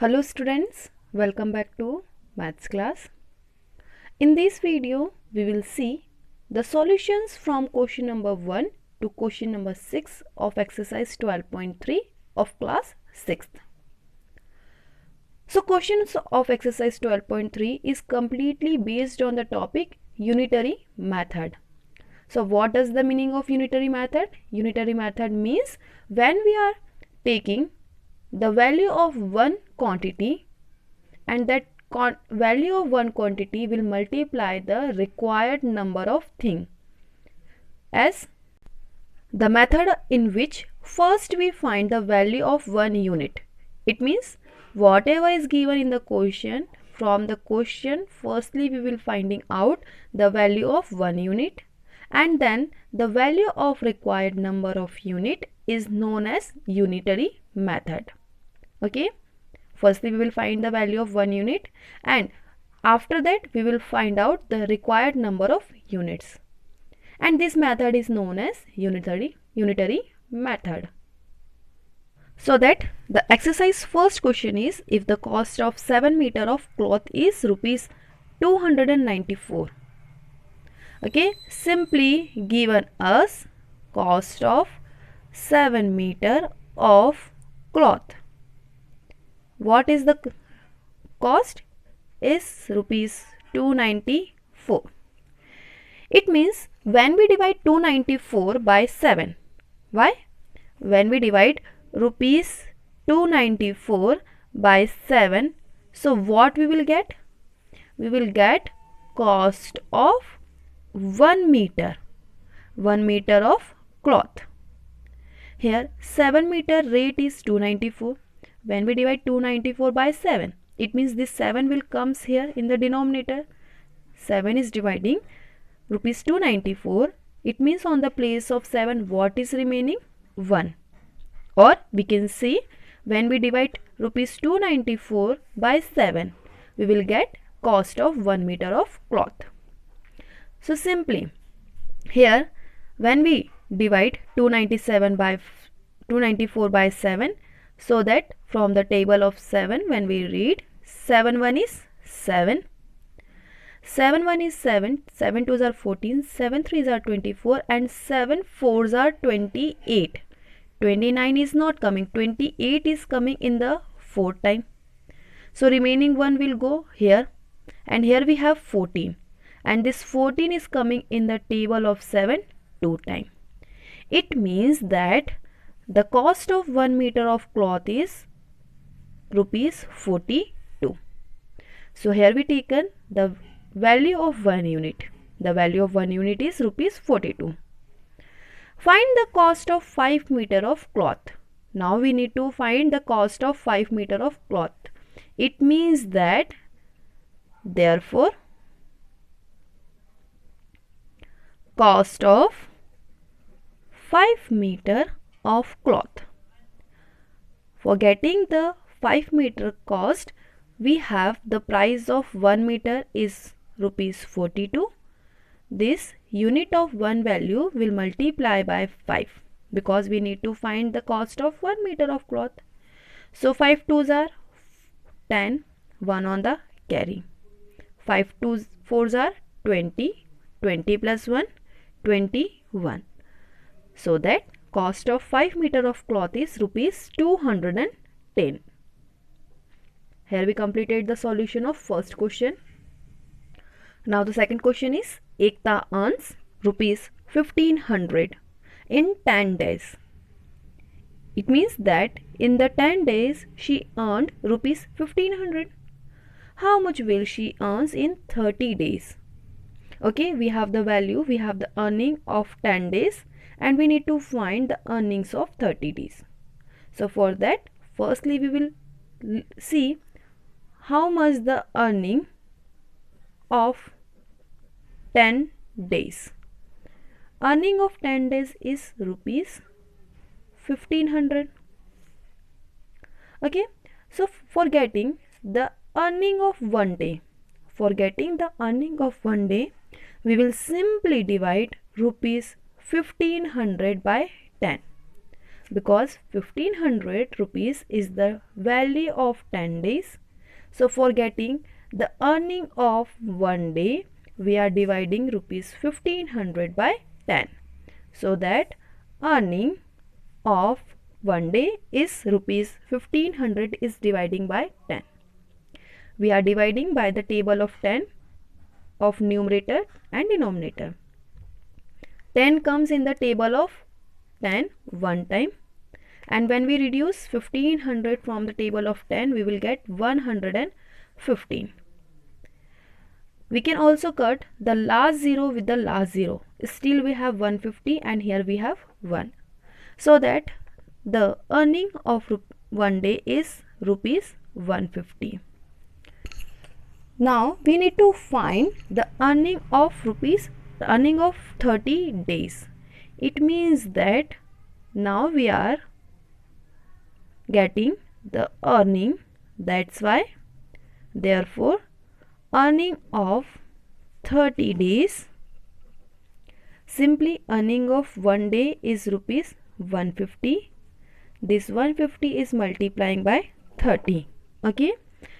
Hello students, welcome back to maths class. In this video, we will see the solutions from question number 1 to question number 6 of exercise 12.3 of class 6th. So questions of exercise 12.3 is completely based on the topic unitary method. So what does the meaning of unitary method? Unitary method means when we are taking the value of one quantity and that value of one quantity will multiply the required number of thing as the method in which first we find the value of one unit. It means whatever is given in the question, from the question firstly we will finding out the value of one unit and then the value of required number of unit is known as unitary method. Okay, firstly we will find the value of one unit and after that we will find out the required number of units, and this method is known as unitary method. So that the exercise first question is, if the cost of 7 meter of cloth is rupees 294. Okay, simply given us cost of 7 meter of cloth. What is the cost? Is rupees 294. It means when we divide 294 by 7, why? When we divide rupees 294 by 7, so what we will get? We will get cost of 1 meter of cloth. Here 7 meter rate is 294. When we divide 294 by 7, it means this 7 will comes here in the denominator. 7 is dividing rupees 294. It means on the place of 7 what is remaining? 1. Or we can see when we divide rupees 294 by 7, we will get cost of 1 meter of cloth. So simply here when we divide 294 by 7, so that from the table of 7 when we read 7 1 is 7, 7 1 is 7, 7 2s are 14, 7 3s are 24 and 7 4s are 28. 29 is not coming, 28 is coming in the fourth time. So remaining one will go here and here we have 14 and this 14 is coming in the table of 7 2 times. It means that the cost of 1 meter of cloth is rupees 42. So here we taken the value of 1 unit. The value of 1 unit is rupees 42. Find the cost of 5 meter of cloth. Now we need to find the cost of 5 meter of cloth. It means that therefore cost of 5 meter of cloth. For getting the 5 meter cost, we have the price of 1 meter is rupees 42. This unit of 1 value will multiply by 5 because we need to find the cost of 1 meter of cloth. So 5 2s are 10, 1 on the carry. 5 2s 4s are 20, 20 plus 1, 21. So that cost of 5 meter of cloth is rupees 210. Here we completed the solution of first question. Now the second question is, Ekta earns rupees 1500 in 10 days. It means that in the 10 days she earned rupees 1500. How much will she earns in 30 days? Okay, we have the value, we have the earning of 10 days and we need to find the earnings of 30 days. So for that, firstly we will see how much the earning of 10 days. Earning of 10 days is rupees 1500. Okay, so for getting the earning of 1 day, we will simply divide rupees 1500 by 10. because 1500 rupees is the value of 10 days. So for getting the earning of one day, we are dividing rupees 1500 by 10. So that earning of one day is rupees 1500 is dividing by 10. We are dividing by the table of 10 of numerator and denominator. 10 comes in the table of 10 one time, and when we reduce 1500 from the table of 10, we will get 115. We can also cut the last 0 with the last 0. Still we have 150 and here we have 1. So that the earning of one day is rupees 150. Now we need to find the earning of 30 days. It means that now we are getting the earning. That's why, therefore, earning of 30 days, simply earning of one day is rupees 150. This 150 is multiplying by 30. Okay,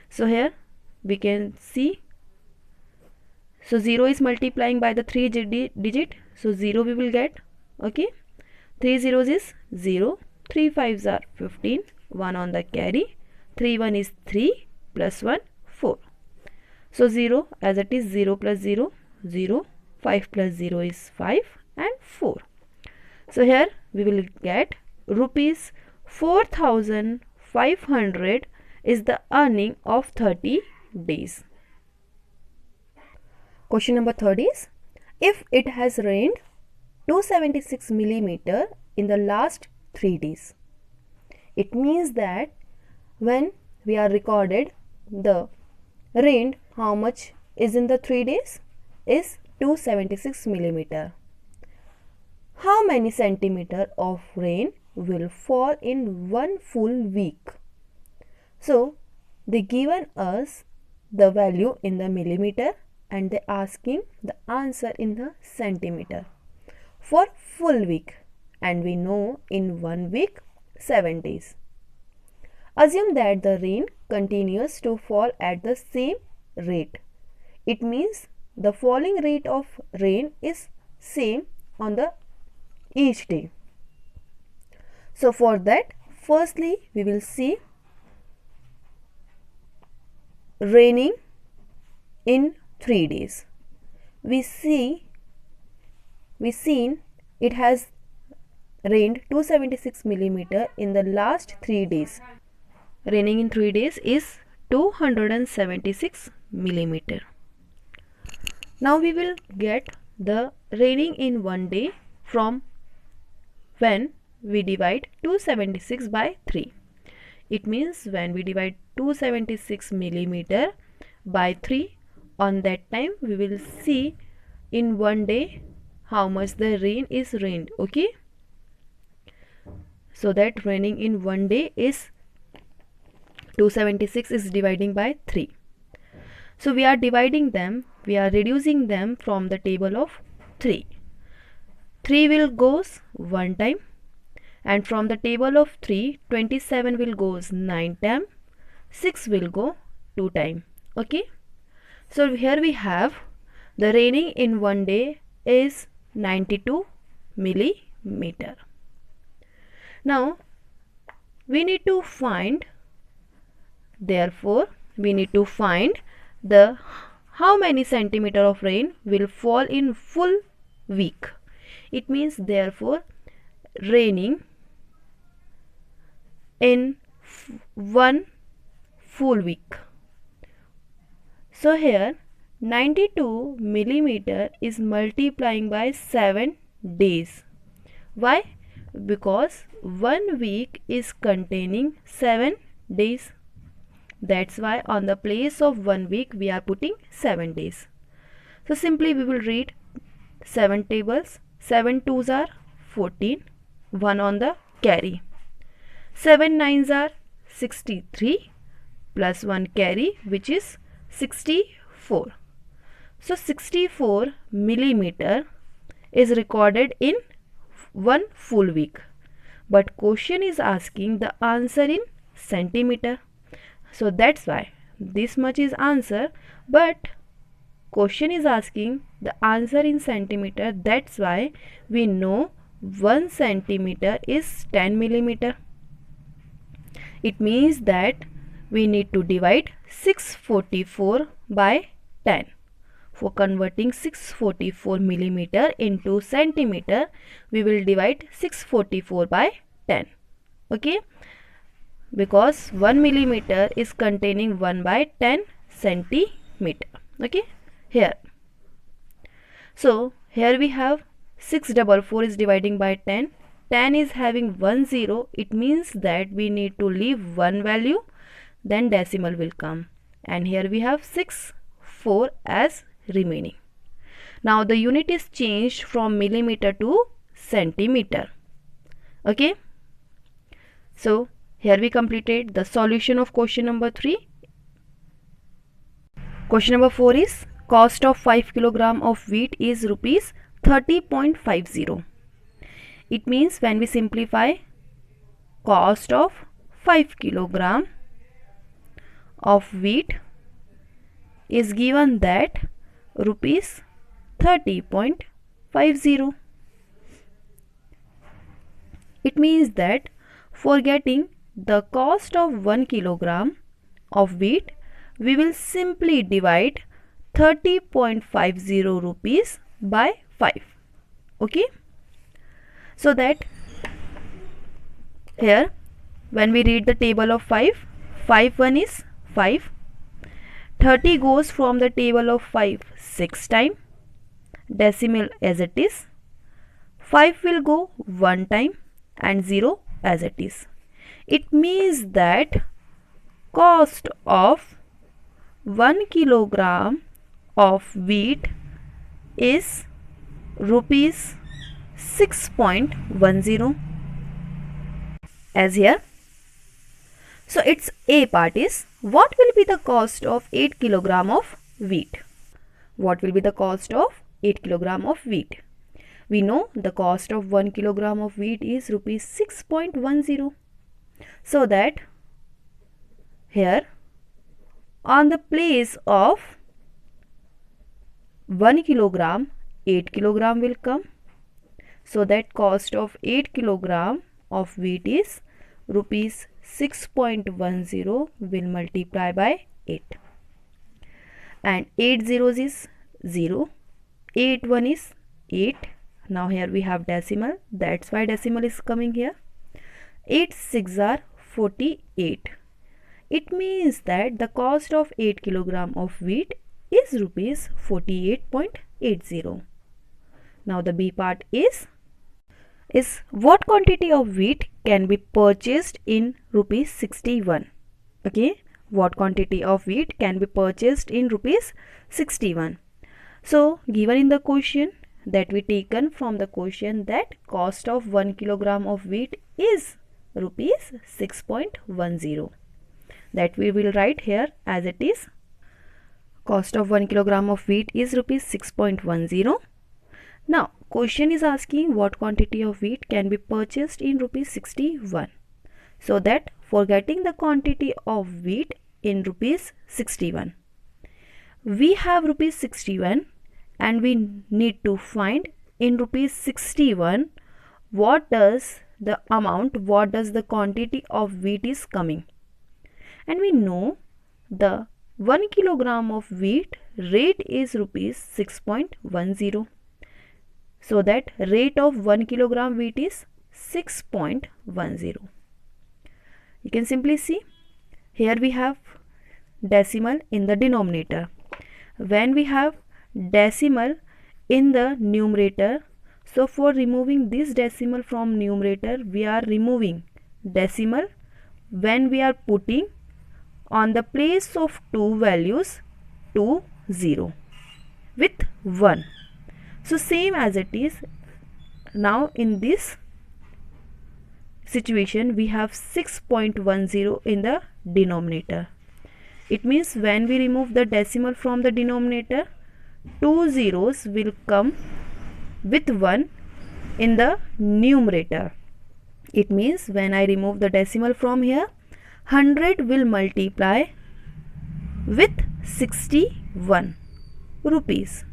so here we can see, so 0 is multiplying by the 3 digit, so 0 we will get. Okay, 3 zeros is 0, 3 5s are 15, 1 on the carry, 3 1 is 3 plus 1 4. So 0 as it is 0 plus 0, 0, 5 plus 0 is 5 and 4. So here we will get rupees 4500 is the earning of 30 days. Question number 3 is, if it has rained 276 millimeter in the last 3 days, it means that when we are recorded the rain, how much is in the 3 days is 276 millimeter. How many centimeter of rain will fall in one full week? So they given us the value in the millimeter and they asking the answer in the centimeter for full week, and we know in 1 week 7 days. Assume that the rain continues to fall at the same rate. It means the falling rate of rain is same on the each day. So for that, firstly we will see raining in 3 days. We seen it has rained 276 millimeter in the last 3 days. Raining in 3 days is 276 millimeter. Now we will get the raining in 1 day from when we divide 276 by 3. It means when we divide 276 millimeter by 3, on that time we will see in 1 day how much the rain is rained. Okay, so that raining in 1 day is 276 is dividing by 3. So we are dividing them, we are reducing them from the table of 3. 3 will goes 1 time, and from the table of 3, 27 will goes 9 time, 6 will go 2 time. Okay, so here we have the raining in 1 day is 92 millimeter. Now we need to find, therefore we need to find the how many centimeter of rain will fall in full week. It means therefore raining in 1 full week. So here 92 millimeter is multiplying by 7 days. Why? Because 1 week is containing 7 days. That's why on the place of 1 week we are putting 7 days. So simply we will read 7 tables. 7 2s are 14, 1 on the carry. 7 9s are 63 plus 1 carry, which is 64. So 64 millimeter is recorded in 1 full week. but question is asking the answer in centimeter. So that's why this much is answer, but question is asking the answer in centimeter. That's why we know 1 centimeter is 10 millimeter. It means that we need to divide 644 by 10. For converting 644 millimeter into centimeter, we will divide 644 by 10. Okay, because 1 millimeter is containing 1 by 10 centimeter. Okay, here. So here we have 644 is dividing by 10. 10 is having 1 0. It means that we need to leave one value, then decimal will come. And here we have 6 4 as remaining. Now the unit is changed from millimeter to centimeter. Okay. So here we completed the solution of question number 3. Question number 4 is cost of 5 kg of wheat is rupees 30.50. It means when we simplify, cost of 5 kg of wheat is given that rupees 30.50. It means that for getting the cost of 1 kg of wheat, we will simply divide 30.50 rupees by 5. Okay, so that here when we read the table of 5, 5 1 is 5, 30 goes from the table of 5 6 times, decimal as it is, 5 will go 1 time and 0 as it is. It means that cost of 1 kilogram of wheat is rupees 6.10 as here. So its A part is, what will be the cost of 8 kg of wheat? What will be the cost of 8 kg of wheat? We know the cost of 1 kg of wheat is rupees 6.10. So that here on the place of 1 kg, 8 kg will come. So that cost of 8 kg of wheat is rupees 6.10 will multiply by 8. And 8 zeros is 0. 8 1 is 8. Now here we have decimal. That's why decimal is coming here. 8 6 are 48. It means that the cost of 8 kg of wheat is rupees 48.80. Now the B part is what quantity of wheat can be purchased in rupees 61. Okay, what quantity of wheat can be purchased in rupees 61. So given in the question that we taken from the question that cost of 1 kg of wheat is rupees 6.10. That we will write here as it is. Cost of 1 kg of wheat is rupees 6.10. Now question is asking what quantity of wheat can be purchased in rupees 61. So that for getting the quantity of wheat in rupees 61, we have rupees 61 and we need to find in rupees 61 what does the amount, what does the quantity of wheat is coming. And we know the 1 kg of wheat rate is rupees 6.10. So that rate of 1 kg wheat is 6.10. You can simply see here we have decimal in the denominator. When we have decimal in the numerator, so for removing this decimal from numerator, we are removing decimal when we are putting on the place of two values 2 0 with 1. So same as it is now in this situation we have 6.10 in the denominator. It means when we remove the decimal from the denominator, 2 zeros will come with 1 in the numerator. It means when I remove the decimal from here, 100 will multiply with 61 rupees.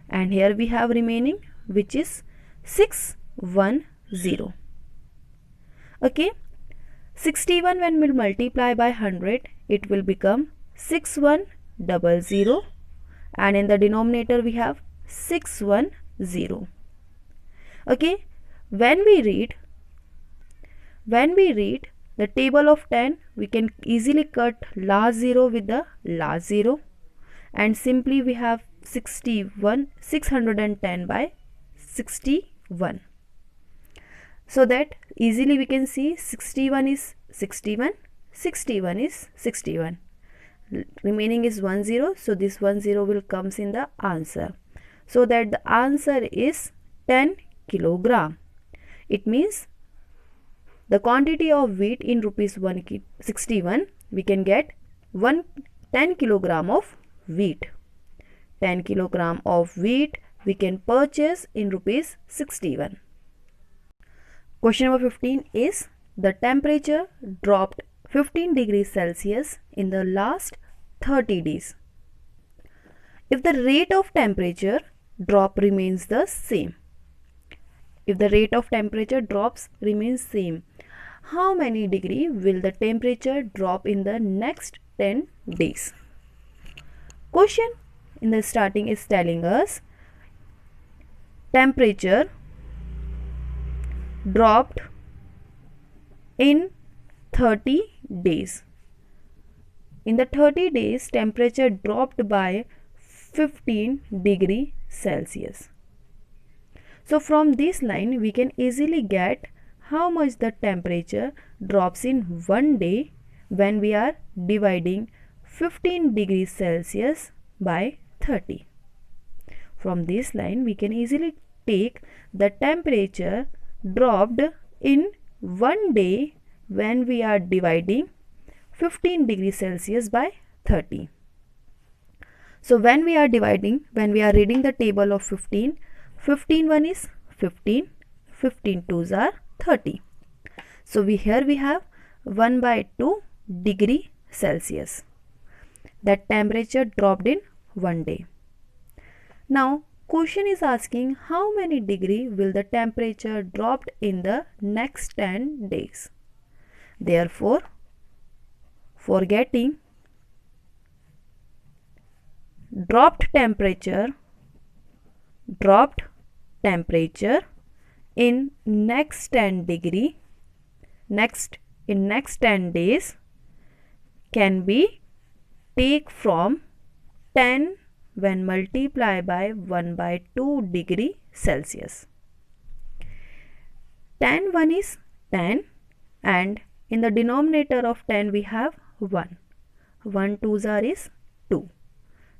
And here we have remaining, which is 610. Okay. 61 when we multiply by 100, it will become 6100, and in the denominator we have 610. Okay, when we read the table of 10, we can easily cut last 0 with the last 0, and simply we have 610 by 61. So that easily we can see 61 is 61, 61 is 61. Remaining is 10, so this 10 will comes in the answer. So that the answer is 10 kilogram. It means the quantity of wheat in rupees 161, we can get 10 kilogram of wheat. 10 kilogram of wheat we can purchase in rupees 61. Question number 15 is, the temperature dropped 15 degrees Celsius in the last 30 days. If the rate of temperature drop remains the same, if the rate of temperature drops remains same, how many degree will the temperature drop in the next 10 days? Question in the starting is telling us temperature dropped in 30 days. In the 30 days, temperature dropped by 15 degree Celsius. So from this line, we can easily get how much the temperature drops in one day when we are dividing 15 degrees Celsius by 30. From this line, we can easily take the temperature dropped in one day when we are dividing 15 degrees Celsius by 30. So when we are reading the table of 15, 15 1 is 15, 15 2s are 30. So here we have 1 by 2 degree Celsius. That temperature dropped in one day. Now question is asking how many degree will the temperature dropped in the next 10 days. Therefore, for getting dropped temperature in next 10 degree, next 10 days can be take from 10 when multiply by 1 by 2 degree Celsius. 10 1 is 10, and in the denominator of 10 we have 1. 1 2s are is 2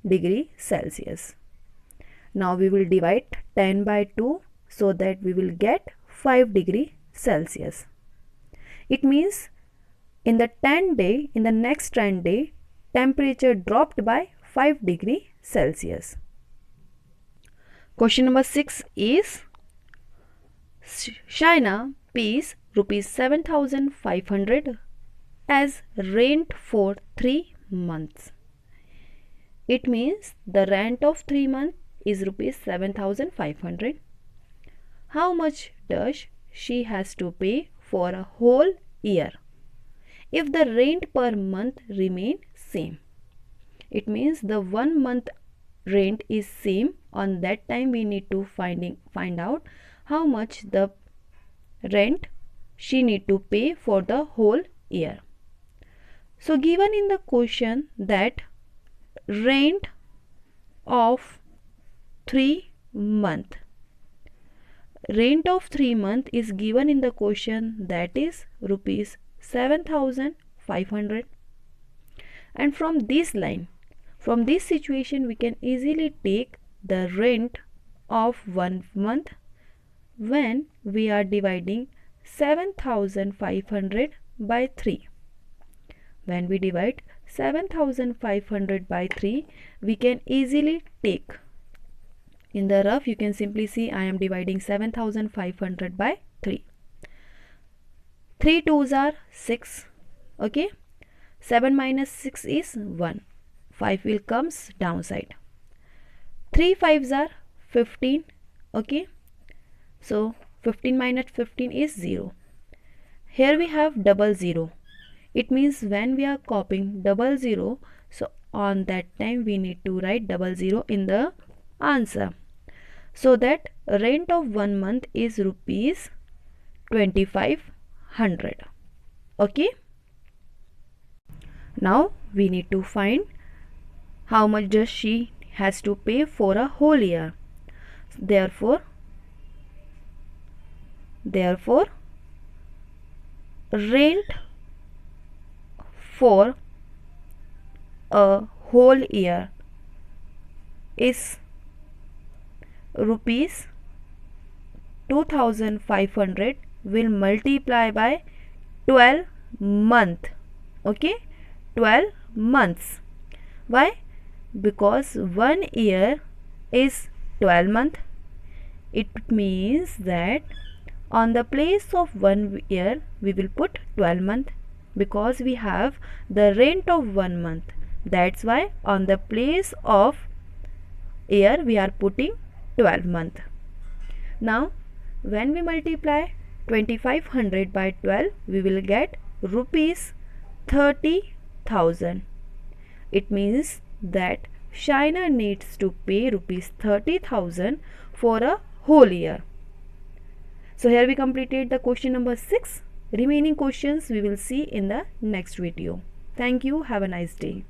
degree Celsius. Now we will divide 10 by 2 so that we will get 5 degree Celsius. It means in the next 10 day, temperature dropped by 5 degree Celsius. Question number 6 is, Shaina pays rupees 7,500 as rent for 3 months. It means the rent of 3 months is rupees 7,500. How much does she has to pay for a whole year if the rent per month remain same? It means the 1 month rent is same. On that time we need to find out how much the rent she need to pay for the whole year. So given in the question that rent of 3 month, rent of 3 month is given in the question, that is rupees 7,500. And from this line, from this situation, we can easily take the rent of 1 month when we are dividing 7,500 by 3. When we divide 7,500 by 3, we can easily take, in the rough you can simply see I am dividing 7,500 by 3. 3 2s are 6. Okay. 7 minus 6 is 1. 5 will comes downside. 3 5s are 15. Okay. So 15 minus 15 is 0. Here we have double 0. It means when we are copying double 0, so on that time we need to write double 0 in the answer. So that rent of 1 month is rupees 2500. Okay. Now we need to find how much does she has to pay for a whole year. Therefore rent for a whole year is rupees 2500 will multiply by 12 month. Okay, 12 months. Why? Because 1 year is 12 month. It means that on the place of 1 year we will put 12 month, because we have the rent of 1 month. That's why on the place of year we are putting 12 month. Now when we multiply 2500 by 12, we will get rupees 30,000. It means that Shaina needs to pay rupees 30,000 for a whole year. So here we completed the question number 6. Remaining questions we will see in the next video. Thank you. Have a nice day.